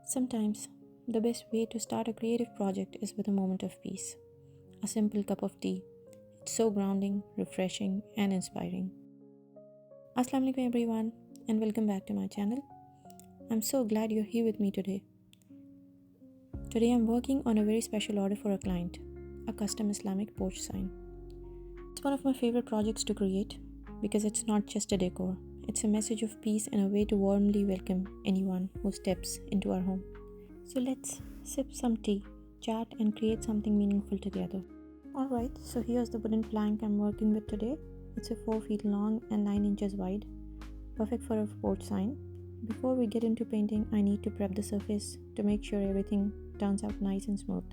Sometimes, the best way to start a creative project is with a moment of peace. A simple cup of tea. It's so grounding, refreshing, and inspiring. Assalamu Alaikum everyone, and welcome back to my channel. I'm so glad you're here with me today. Today I'm working on a very special order for a client, a custom Islamic porch sign. It's one of my favorite projects to create because it's not just a decor. It's a message of peace and a way to warmly welcome anyone who steps into our home. So let's sip some tea, chat, and create something meaningful together. Alright, so here's the wooden plank I'm working with today. It's a 4 feet long and 9 inches wide, perfect for a porch sign. Before we get into painting, I need to prep the surface to make sure everything turns out nice and smooth.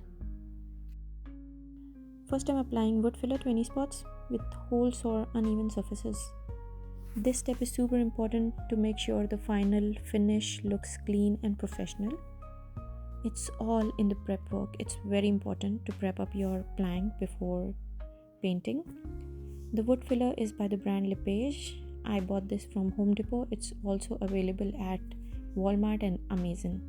First, I'm applying wood filler to any spots with holes or uneven surfaces. This step is super important to make sure the final finish looks clean and professional. It's all in the prep work. It's very important to prep up your plank before painting. The wood filler is by the brand Lepage. I bought this from Home Depot. It's also available at Walmart and Amazon.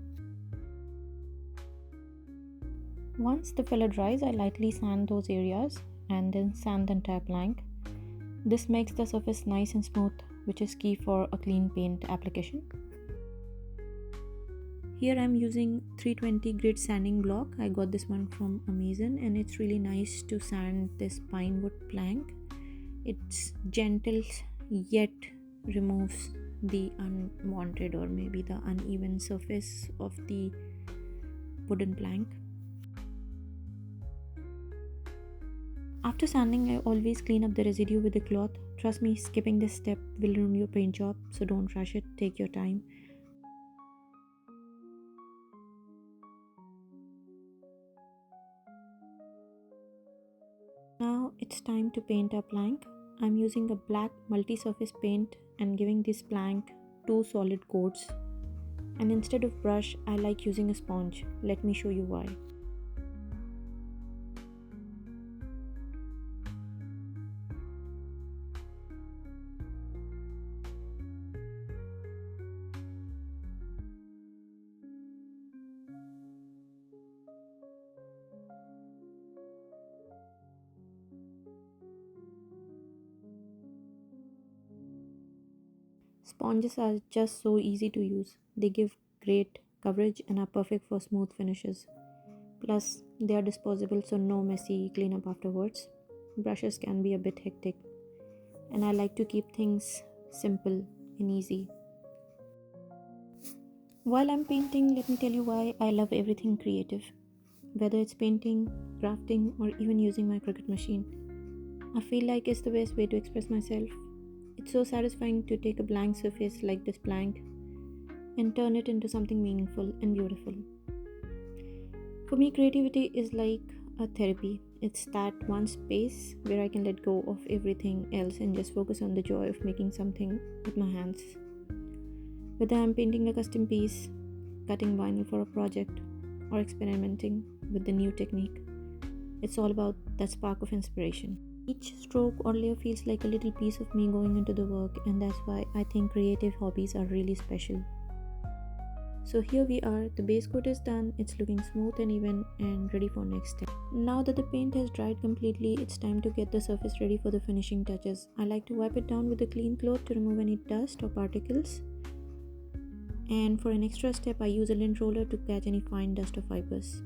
Once the filler dries, I lightly sand those areas and then sand the entire plank. This makes the surface nice and smooth, which is key for a clean paint application. Here I'm using 320 grit sanding block. I got this one from Amazon and it's really nice to sand this pine wood plank. It's gentle yet removes the unwanted or maybe the uneven surface of the wooden plank. After sanding, I always clean up the residue with a cloth. Trust me, skipping this step will ruin your paint job, so don't rush it, take your time. Now it's time to paint our plank. I'm using a black multi-surface paint and giving this plank 2 solid coats. And instead of brush, I like using a sponge. Let me show you why. Sponges are just so easy to use. They give great coverage and are perfect for smooth finishes. Plus, they are disposable, so no messy cleanup afterwards. Brushes can be a bit hectic, and I like to keep things simple and easy. While I'm painting, let me tell you why I love everything creative. Whether it's painting, crafting, or even using my Cricut machine, I feel like it's the best way to express myself. It's so satisfying to take a blank surface like this plank and turn it into something meaningful and beautiful. For me, creativity is like a therapy. It's that one space where I can let go of everything else and just focus on the joy of making something with my hands. Whether I'm painting a custom piece, cutting vinyl for a project, or experimenting with the new technique, it's all about that spark of inspiration. Each stroke or layer feels like a little piece of me going into the work, and that's why I think creative hobbies are really special. So here we are, the base coat is done, it's looking smooth and even and ready for next step. Now that the paint has dried completely, it's time to get the surface ready for the finishing touches. I like to wipe it down with a clean cloth to remove any dust or particles. And for an extra step, I use a lint roller to catch any fine dust or fibers.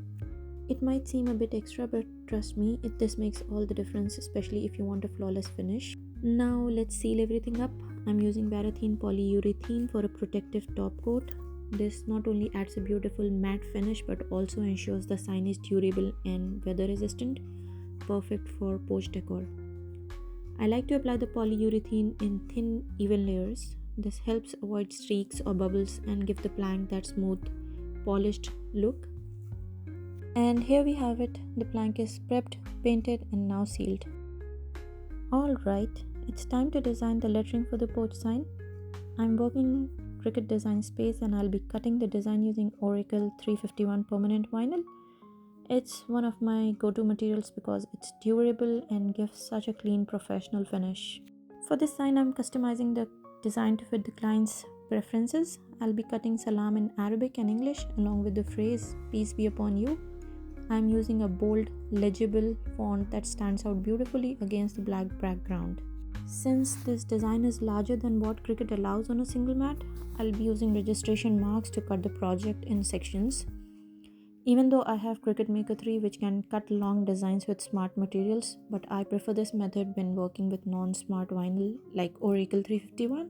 It might seem a bit extra, but trust me, this makes all the difference, especially if you want a flawless finish. Now let's seal everything up. I'm using paraffin polyurethane for a protective top coat. This not only adds a beautiful matte finish but also ensures the sign is durable and weather resistant, perfect for porch decor. I like to apply the polyurethane in thin, even layers. This helps avoid streaks or bubbles and give the plank that smooth, polished look. And here we have it. The plank is prepped, painted, and now sealed. Alright, it's time to design the lettering for the porch sign. I'm working Cricut Design Space and I'll be cutting the design using Oracal 351 permanent vinyl. It's one of my go-to materials because it's durable and gives such a clean professional finish. For this sign, I'm customizing the design to fit the client's preferences. I'll be cutting salam in Arabic and English along with the phrase peace be upon you. I'm using a bold, legible font that stands out beautifully against the black background. Since this design is larger than what Cricut allows on a single mat, I'll be using registration marks to cut the project in sections. Even though I have Cricut Maker 3 which can cut long designs with smart materials, but I prefer this method when working with non-smart vinyl like Oracal 351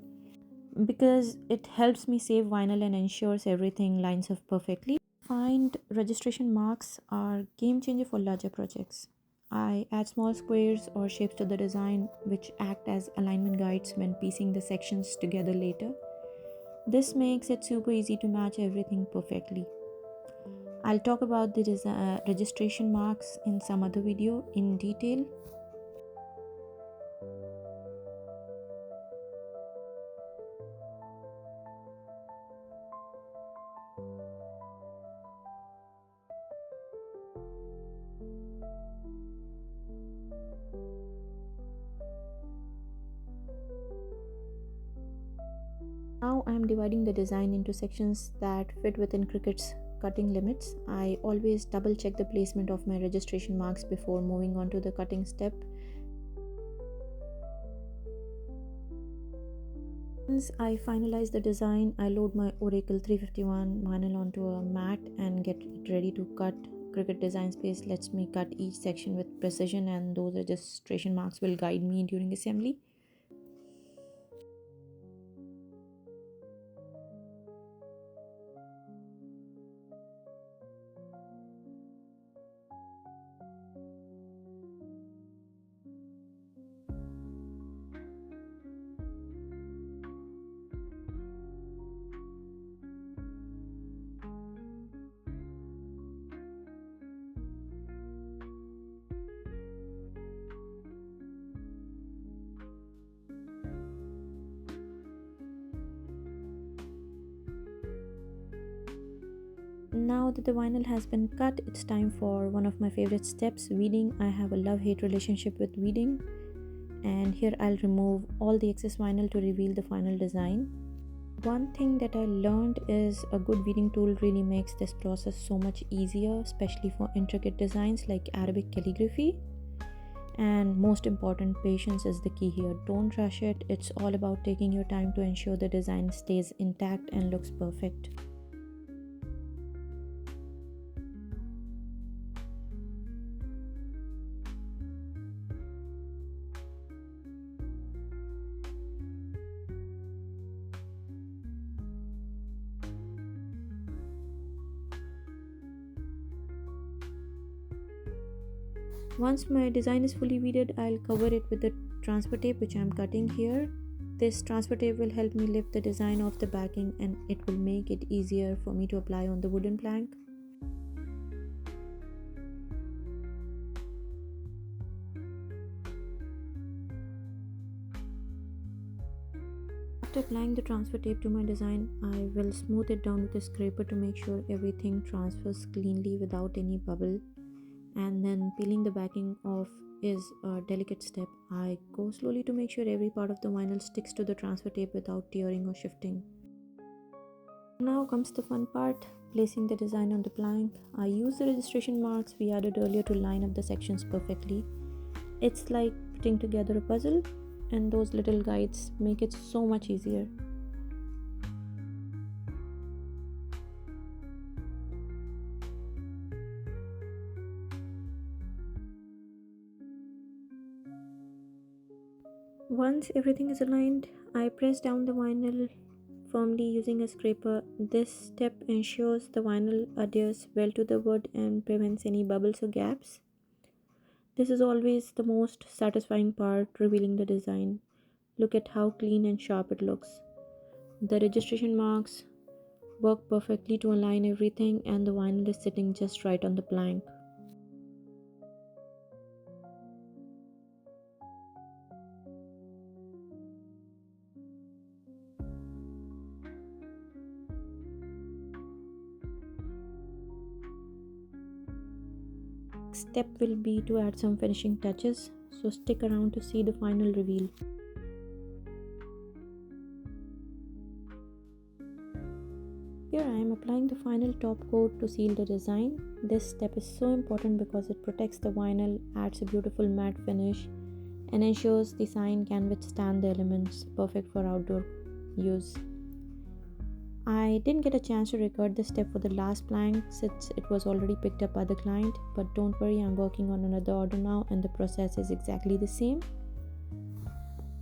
because it helps me save vinyl and ensures everything lines up perfectly. Find registration marks are game changer for larger projects. I add small squares or shapes to the design which act as alignment guides when piecing the sections together later. This makes it super easy to match everything perfectly. I'll talk about the registration marks in some other video in detail. Now I am dividing the design into sections that fit within Cricut's cutting limits. I always double check the placement of my registration marks before moving on to the cutting step. Once I finalize the design, I load my Oracle 351 vinyl onto a mat and get it ready to cut. Cricut Design Space lets me cut each section with precision, and those registration marks will guide me during assembly. Now that the vinyl has been cut, it's time for one of my favorite steps, weeding. I have a love-hate relationship with weeding, and here I'll remove all the excess vinyl to reveal the final design. One thing that I learned is a good weeding tool really makes this process so much easier, especially for intricate designs like Arabic calligraphy. And most important, patience is the key here. Don't rush it. It's all about taking your time to ensure the design stays intact and looks perfect. Once my design is fully weeded, I'll cover it with the transfer tape which I'm cutting here. This transfer tape will help me lift the design off the backing, and it will make it easier for me to apply on the wooden plank. After applying the transfer tape to my design, I will smooth it down with a scraper to make sure everything transfers cleanly without any bubble. And then peeling the backing off is a delicate step. I go slowly to make sure every part of the vinyl sticks to the transfer tape without tearing or shifting. Now comes the fun part, placing the design on the plank. I use the registration marks we added earlier to line up the sections perfectly. It's like putting together a puzzle, and those little guides make it so much easier. Once everything is aligned, I press down the vinyl firmly using a scraper. This step ensures the vinyl adheres well to the wood and prevents any bubbles or gaps. This is always the most satisfying part, revealing the design. Look at how clean and sharp it looks. The registration marks work perfectly to align everything, and the vinyl is sitting just right on the plank. Step will be to add some finishing touches, so stick around to see the final reveal. applying the final top coat to seal the design. This step is so important because it protects the vinyl, adds a beautiful matte finish, and ensures the sign can withstand the elements, perfect for outdoor use. I didn't get a chance to record this step for the last plank since it was already picked up by the client, but don't worry, I'm working on another order now and the process is exactly the same.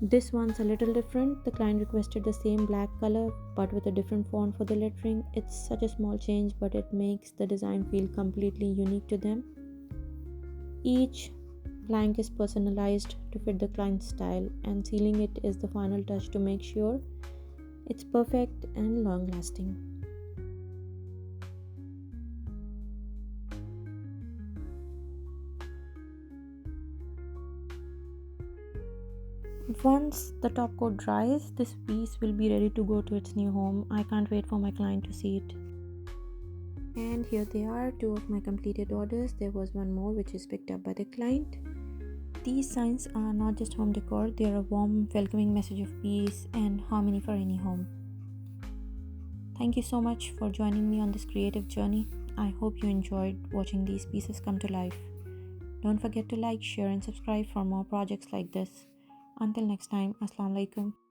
This one's a little different. The client requested the same black color but with a different font for the lettering. It's such a small change, but it makes the design feel completely unique to them. Each blank is personalized to fit the client's style, and sealing it is the final touch to make sure it's perfect and long lasting. Once the top coat dries, this piece will be ready to go to its new home. I can't wait for my client to see it. And here they are, two of my completed orders. There was one more which is picked up by the client. These signs are not just home decor, they are a warm, welcoming message of peace and harmony for any home. Thank you so much for joining me on this creative journey. I hope you enjoyed watching these pieces come to life. Don't forget to like, share, and subscribe for more projects like this. Until next time, Assalamu Alaikum.